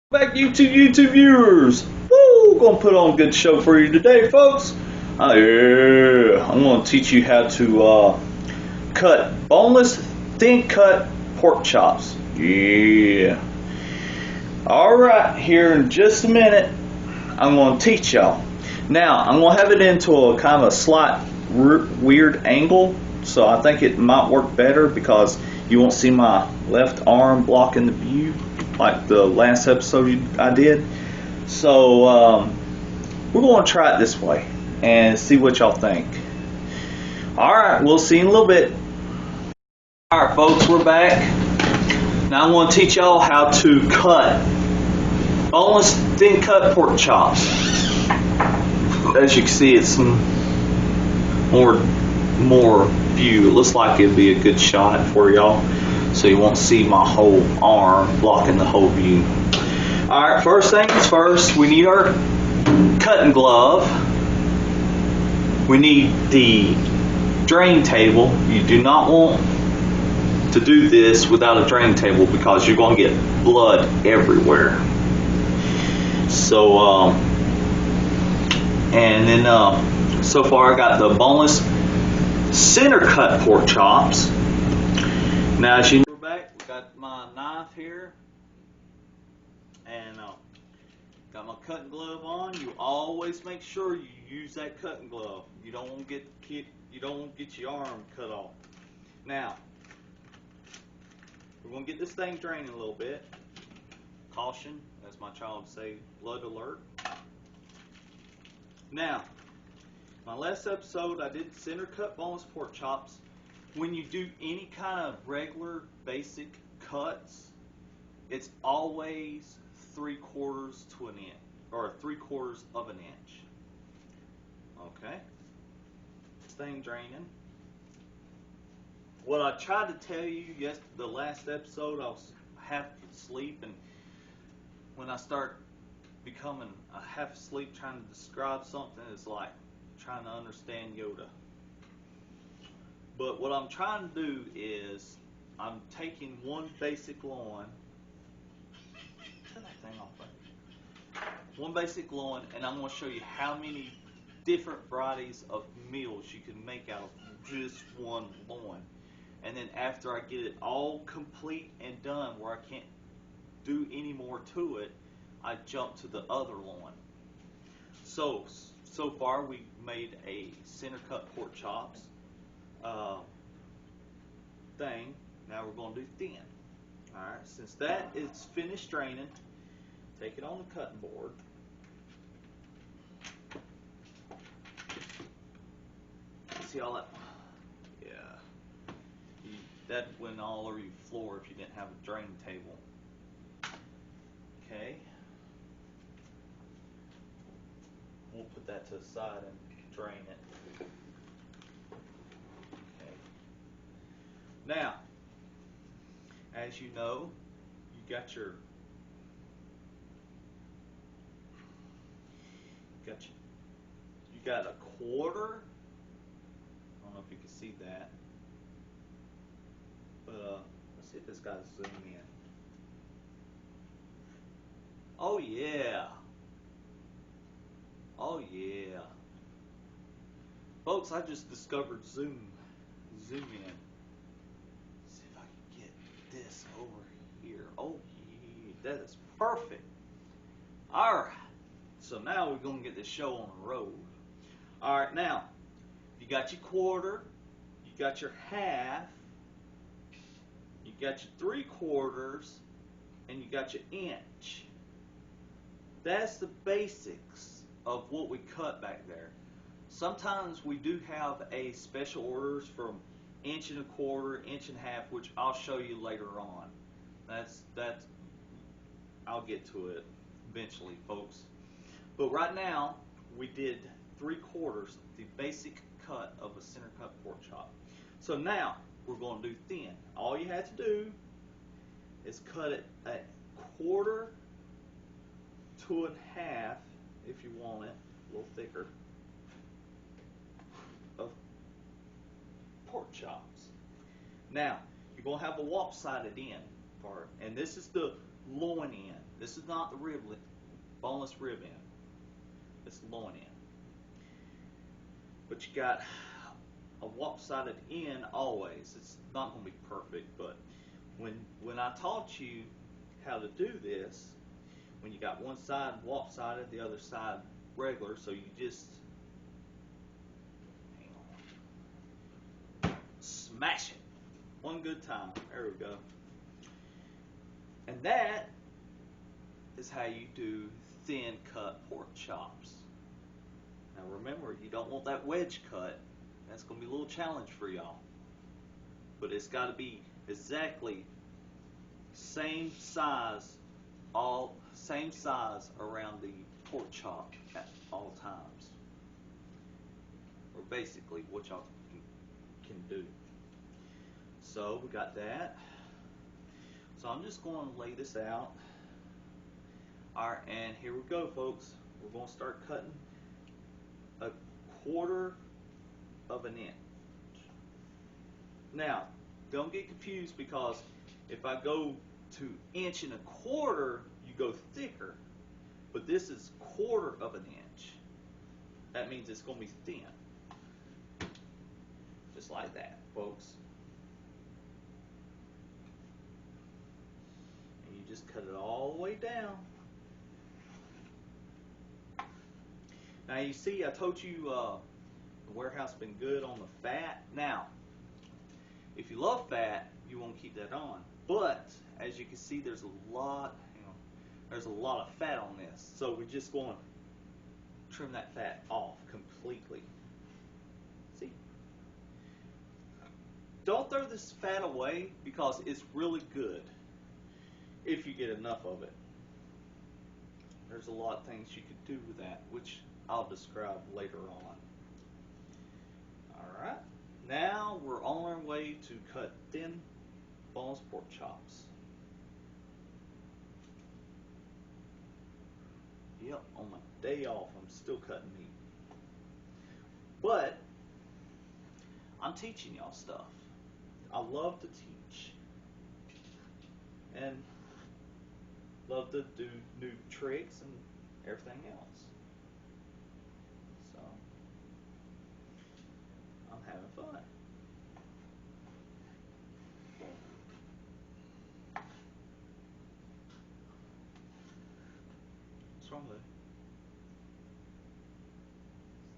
Back YouTube viewers. Woo! Gonna put on a good show for you today, folks. Yeah, I'm gonna teach you how to cut boneless, thin cut pork chops. Yeah. Alright, here in just a minute, I'm gonna teach y'all. Now, I'm gonna have it into a kind of a slight weird angle, so I think it might work better because you won't see my left arm blocking the view like the last episode I did. So we're going to try it this way and see what y'all think. Alright, we'll see you in a little bit. Alright folks, we're back. Now I'm going to teach y'all how to cut boneless thin cut pork chops. As you can see, it's some more view. It looks like it'd be a good shot for y'all, so you won't see my whole arm blocking the whole view. Alright, first things first, we need our cutting glove. We need the drain table. You do not want to do this without a drain table because you're going to get blood everywhere. So, and then so far I got the boneless center cut pork chops. Now as you know, we're back. We got my knife here and got my cutting glove on. You always make sure you use that cutting glove. You don't want to get your arm cut off. Now we're gonna get this thing draining a little bit. Caution, as my child would say, blood alert. Now, my last episode I did center cut boneless pork chops. When you do any kind of regular basic cuts, it's always 3/4 to an inch, or 3/4 of an inch. Okay, this thing draining. What I tried to tell you the last episode, I was half asleep, and when I start becoming half asleep trying to describe something, it's like trying to understand Yoda. But what I'm trying to do is I'm taking one basic loin. Turn that thing off, buddy. One basic loin, and I'm going to show you how many different varieties of meals you can make out of just one loin. And then after I get it all complete and done where I can't do any more to it, I jump to the other loin. So far we made a center cut pork chops thing. Now we're going to do thin. Alright, since that is finished draining, take it on the cutting board. See all that? Yeah. That went all over your floor if you didn't have a drain table. Okay. We'll put that to the side and drain it. Okay. Now, as you know, you got a quarter. I don't know if you can see that, but let's see if this guy's zoom in. Oh yeah. Oh yeah. Folks, I just discovered zoom in. See if I can get this over here. Oh yeah, that is perfect. Alright. So now we're gonna get this show on the road. Alright, now you got your quarter, you got your half, you got your 3/4, and you got your inch. That's the basics of what we cut back there. Sometimes we do have a special orders from 1 1/4, 1 1/2, which I'll show you later on. That's I'll get to it eventually, folks. But right now we did 3/4, the basic cut of a center cut pork chop. So now we're going to do thin. All you have to do is cut it at 1/4 to 1/2, if you want it a little thicker, of pork chops. Now you're going to have a lopsided end part, and this is the loin end. This is not the boneless rib end. It's the loin end. But you got a lopsided end always. It's not going to be perfect, but when I taught you how to do this, when you got one side lopsided, the other side regular, so you just hang on, smash it one good time. There we go. And that is how you do thin cut pork chops. Now remember, you don't want that wedge cut. That's going to be a little challenge for y'all. But it's got to be exactly same size, same size around the pork chop at all times. Or basically what y'all can do. So we got that. So I'm just going to lay this out. Alright, and here we go, folks. We're going to start cutting a 1/4 of an inch. Now, don't get confused, because if I go to 1 1/4, you go thicker. But this is 1/4 of an inch. That means it's going to be thin. Just like that, folks. And you just cut it all the way down. Now you see, I told you the warehouse been good on the fat. Now, if you love fat, you won't keep that on. But as you can see, there's a lot, there's a lot of fat on this. So we're just going to trim that fat off completely. See? Don't throw this fat away, because it's really good if you get enough of it. There's a lot of things you could do with that, which I'll describe later on. Alright, now we're on our way to cut thin boneless pork chops. Yep, on my day off I'm still cutting meat. But I'm teaching y'all stuff. I love to teach. And love to do new tricks and everything else. So I'm having fun. What's wrong with it?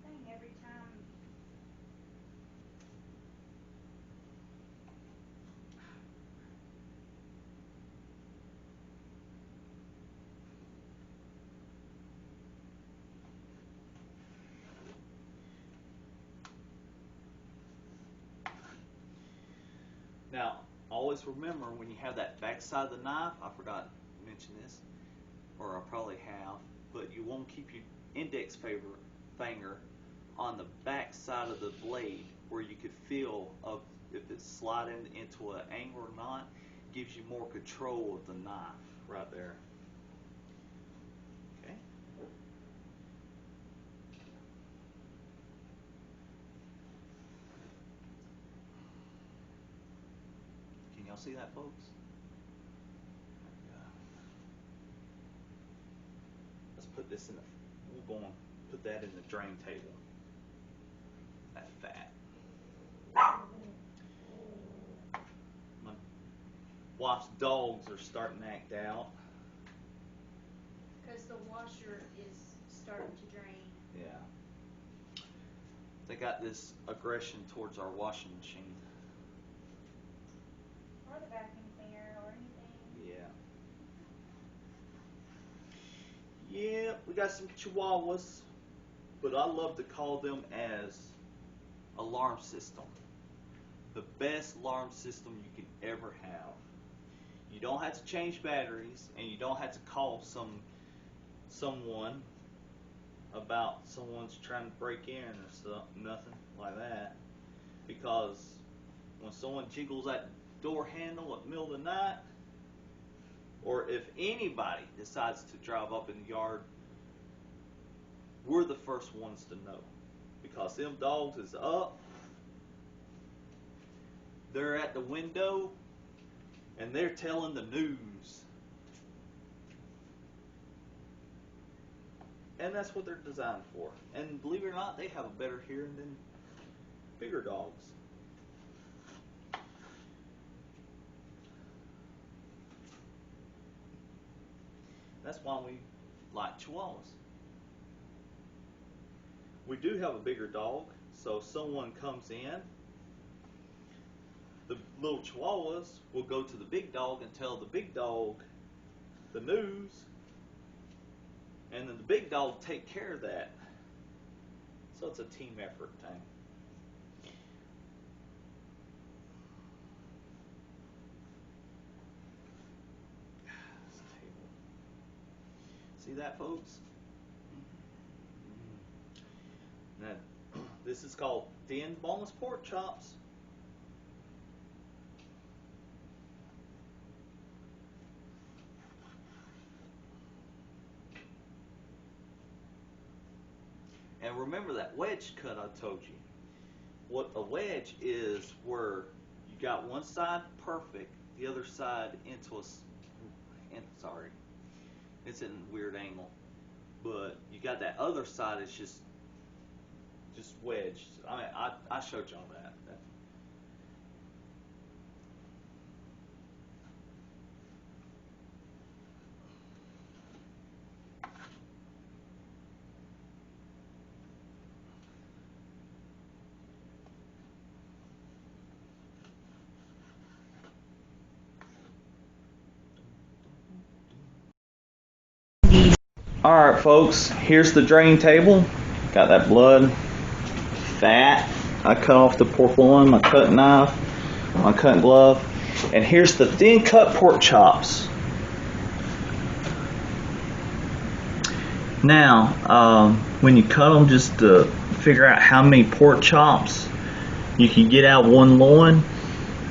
Saying every time. Now, always remember, when you have that back side of the knife, I forgot to mention this, or I probably have, but you won't keep your index finger on the back side of the blade, where you could feel of if it's sliding into an angle or not. Gives you more control of the knife right there. Okay. Can y'all see that, folks? Let's put this in the, we're going to put that in the drain table. That fat. My wife's dogs are starting to act out. Because the washer is starting to drain. Yeah. They got this aggression towards our washing machine. Or the vacuum cleaner or anything. Yeah. Yeah, we got some Chihuahuas, but I love to call them as alarm system. The best alarm system you can ever have. You don't have to change batteries, and you don't have to call someone about someone's trying to break in or nothing like that. Because when someone jiggles that door handle at the middle of the night, or if anybody decides to drive up in the yard, we're the first ones to know. Because them dogs is up, they're at the window, and they're telling the news. And that's what they're designed for. And believe it or not, they have a better hearing than bigger dogs. That's why we like Chihuahuas. We do have a bigger dog, so if someone comes in, the little Chihuahuas will go to the big dog and tell the big dog the news, and then the big dog take care of that. So it's a team effort thing. See that, folks? Now, this is called thin boneless pork chops. And remember that wedge cut I told you. What a wedge is, where you got one side perfect, the other side into a, sorry, it's in a weird angle, but you got that other side, it's just wedged. I mean, I showed y'all that. Alright folks, here's the drain table. Got that blood, fat. I cut off the pork loin, my cutting knife, my cutting glove. And here's the thin cut pork chops. Now, when you cut them, just to figure out how many pork chops you can get out one loin,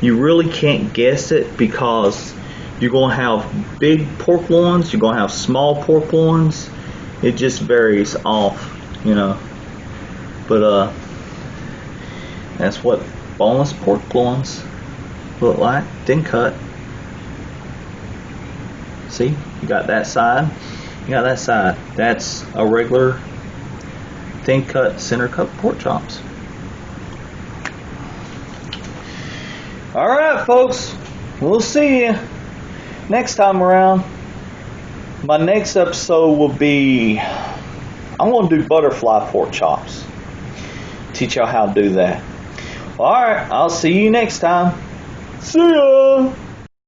you really can't guess it, because you're going to have big pork loins, you're going to have small pork loins. It just varies off, you know. But that's what boneless pork loins look like, thin cut. See, you got that side, you got that side. That's a regular thin cut, center cut pork chops. Alright folks, we'll see you next time around. My next episode will be, I'm going to do butterfly pork chops. Teach y'all how to do that. Alright, I'll see you next time. See ya!